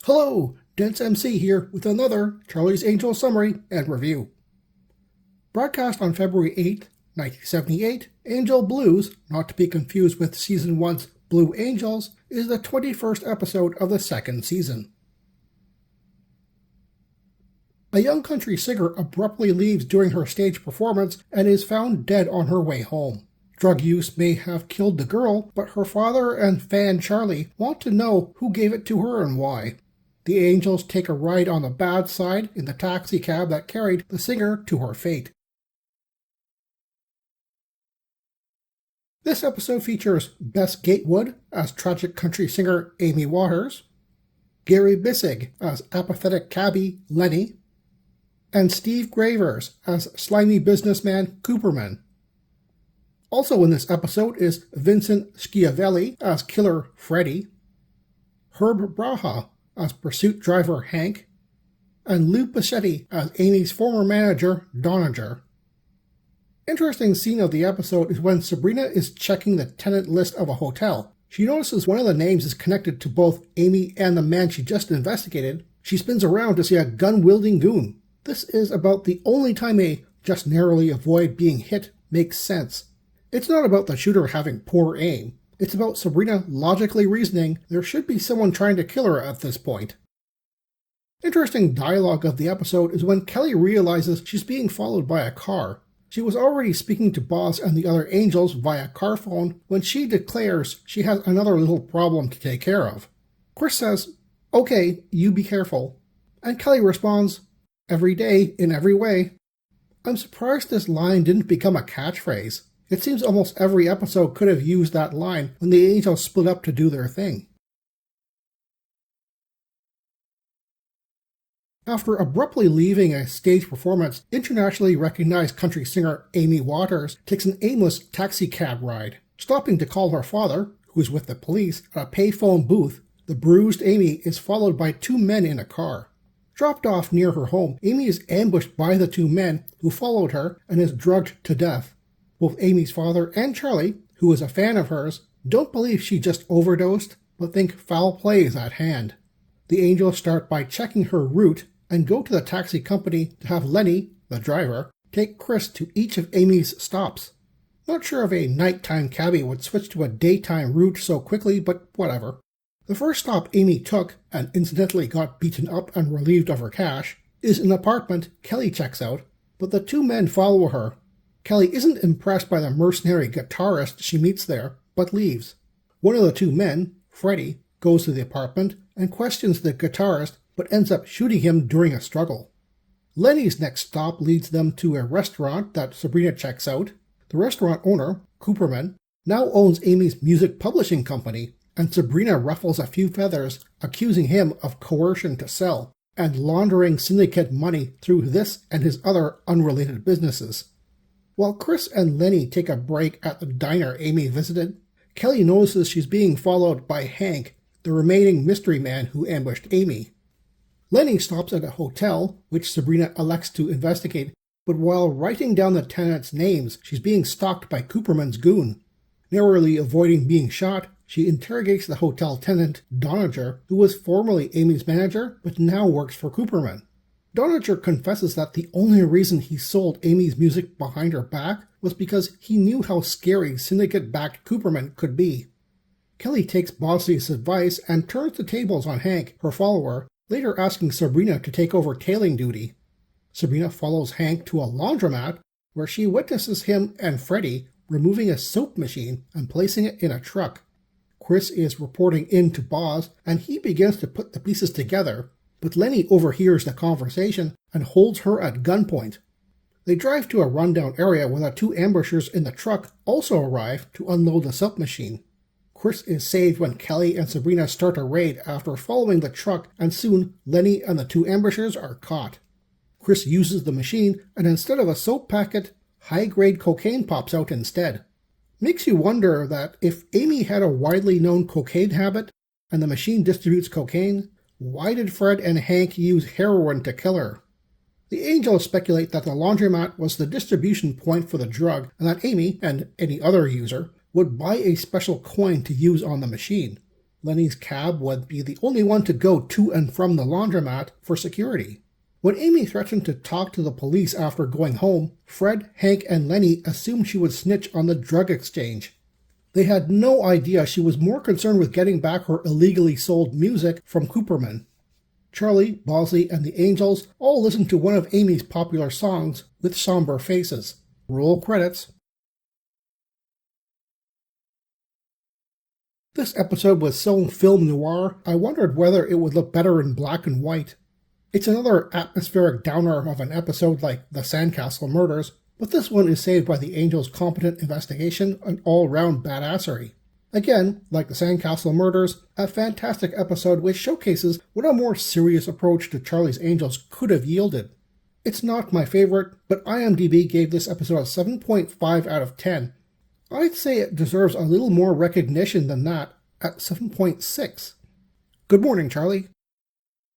Hello, Dense MC here with another Charlie's Angels summary and review. Broadcast on February 8, 1978, Angel Blues, not to be confused with Season 1's Blue Angels, is the 21st episode of the second season. A young country singer abruptly leaves during her stage performance and is found dead on her way home. Drug use may have killed the girl, but her father and fan Charlie want to know who gave it to her and why. The Angels take a ride on the bad side in the taxi cab that carried the singer to her fate. This episode features Bess Gatewood as tragic country singer Amy Waters, Gary Bissig as apathetic cabbie Lenny, and Steve Gravers as slimy businessman Cooperman. Also in this episode is Vincent Schiavelli as killer Freddy, Herb Braha as pursuit driver Hank, and Lou Pachetti as Amy's former manager Doninger. Interesting scene of the episode is when Sabrina is checking the tenant list of a hotel. She notices one of the names is connected to both Amy and the man she just investigated. She spins around to see a gun-wielding goon. This is about the only time a just narrowly avoid being hit makes sense. It's not about the shooter having poor aim. It's about Sabrina logically reasoning there should be someone trying to kill her at this point. Interesting dialogue of the episode is when Kelly realizes she's being followed by a car. She was already speaking to Boz and the other Angels via car phone when she declares she has another little problem to take care of. Chris says, "Okay, you be careful." And Kelly responds, "Every day, in every way." I'm surprised this line didn't become a catchphrase. It seems almost every episode could have used that line when the Angels split up to do their thing. After abruptly leaving a stage performance, internationally recognized country singer Amy Waters takes an aimless taxi cab ride. Stopping to call her father, who is with the police, at a payphone booth, the bruised Amy is followed by two men in a car. Dropped off near her home, Amy is ambushed by the two men who followed her and is drugged to death. Both Amy's father and Charlie, who is a fan of hers, don't believe she just overdosed, but think foul play is at hand. The Angels start by checking her route and go to the taxi company to have Lenny, the driver, take Chris to each of Amy's stops. Not sure if a nighttime cabbie would switch to a daytime route so quickly, but whatever. The first stop Amy took, and incidentally got beaten up and relieved of her cash, is an apartment Kelly checks out, but the two men follow her. Kelly isn't impressed by the mercenary guitarist she meets there, but leaves. One of the two men, Freddy, goes to the apartment and questions the guitarist, but ends up shooting him during a struggle. Lenny's next stop leads them to a restaurant that Sabrina checks out. The restaurant owner, Cooperman, now owns Amy's music publishing company, and Sabrina ruffles a few feathers, accusing him of coercion to sell, and laundering syndicate money through this and his other unrelated businesses. While Chris and Lenny take a break at the diner Amy visited, Kelly notices she's being followed by Hank, the remaining mystery man who ambushed Amy. Lenny stops at a hotel, which Sabrina elects to investigate, but while writing down the tenants' names, she's being stalked by Cooperman's goon. Narrowly avoiding being shot, she interrogates the hotel tenant, Doninger, who was formerly Amy's manager, but now works for Cooperman. Doninger confesses that the only reason he sold Amy's music behind her back was because he knew how scary syndicate-backed Cooperman could be. Kelly takes Bosley's advice and turns the tables on Hank, her follower, later asking Sabrina to take over tailing duty. Sabrina follows Hank to a laundromat, where she witnesses him and Freddy removing a soap machine and placing it in a truck. Chris is reporting in to Boz, and he begins to put the pieces together, but Lenny overhears the conversation and holds her at gunpoint. They drive to a rundown area where the two ambushers in the truck also arrive to unload the soap machine. Chris is saved when Kelly and Sabrina start a raid after following the truck, and soon Lenny and the two ambushers are caught. Chris uses the machine, and instead of a soap packet, high-grade cocaine pops out instead. Makes you wonder that if Amy had a widely known cocaine habit, and the machine distributes cocaine, why did Fred and Hank use heroin to kill her? The Angels speculate that the laundromat was the distribution point for the drug, and that Amy, and any other user, would buy a special coin to use on the machine. Lenny's cab would be the only one to go to and from the laundromat for security. When Amy threatened to talk to the police after going home, Fred, Hank, and Lenny assumed she would snitch on the drug exchange. They had no idea she was more concerned with getting back her illegally sold music from Cooperman. Charlie, Bosley, and the Angels all listened to one of Amy's popular songs with somber faces. Roll credits. This episode was so film noir, I wondered whether it would look better in black and white. It's another atmospheric downer of an episode like The Sandcastle Murders, but this one is saved by the Angels' competent investigation and all-round badassery. Again, like The Sandcastle Murders, a fantastic episode which showcases what a more serious approach to Charlie's Angels could have yielded. It's not my favorite, but IMDb gave this episode a 7.5 out of 10. I'd say it deserves a little more recognition than that, at 7.6. Good morning, Charlie.